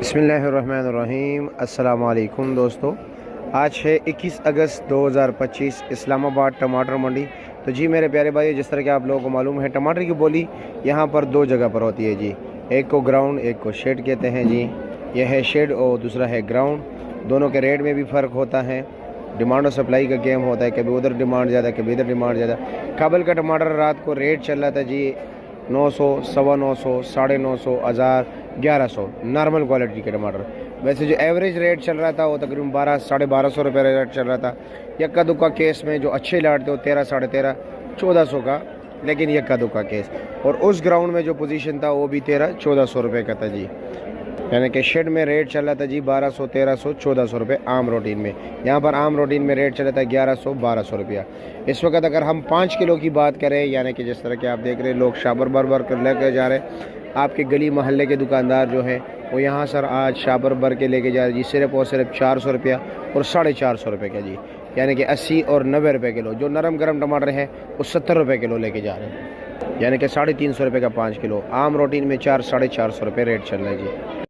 बिस्मिल्लाहिर्रहमानिर्रहीम। अस्सलाम वालेकुम दोस्तों, आज है 21 अगस्त 2025 इस्लामाबाद टमाटर मंडी। तो जी मेरे प्यारे भाई, जिस तरह कि आप लोगों को मालूम है, टमाटर की बोली यहाँ पर दो जगह पर होती है जी। एक को ग्राउंड, एक को शेड कहते हैं जी। यह है शेड और दूसरा है ग्राउंड। दोनों के रेट में भी फ़र्क होता है, डिमांड और सप्लाई का गेम होता है। कभी उधर डिमांड ज़्यादा, कभी इधर डिमांड ज़्यादा। काबुल का टमाटर रात को रेट चल रहा था जी 900, 950, 950, 1000, 1100 नॉर्मल क्वालिटी के टमाटर। वैसे जो एवरेज रेट चल रहा था वो तकरीबन 1200, 1250 रुपये रेट चल रहा था। यक्का दुक्का केस में जो अच्छे लाट थे वो 1300, 1350, 1400 का, लेकिन यक्का दुक्का केस। और उस ग्राउंड में जो पोजीशन था वो भी 1300, 1400 रुपये का था जी। यानी कि शेड में रेट चल रहा था जी 1200, 1300, 1400 रुपये आम रूटीन में। यहाँ पर आम रूटीन में रेट चल रहा था 1100, 1200 रुपया। इस वक्त अगर हम 5 किलो की बात करें, यानी कि जिस तरह के आप देख रहे हैं लोग शाबर भर कर लेकर जा रहे हैं। आपके गली मोहल्ले के दुकानदार जो हैं वो यहाँ सर आज शाबर भर के लेके जा रहे हैं जी, सिर्फ और सिर्फ 400 रुपया और 450 रुपये का जी। यानी कि 80 और 90 रुपये किलो। जो नरम गरम टमाटर हैं वो 70 रुपये किलो लेके जा रहे हैं, यानी कि 350 रुपये का 5 किलो। आम रूटीन में 400, 450 रुपये रेट चल रहा है जी।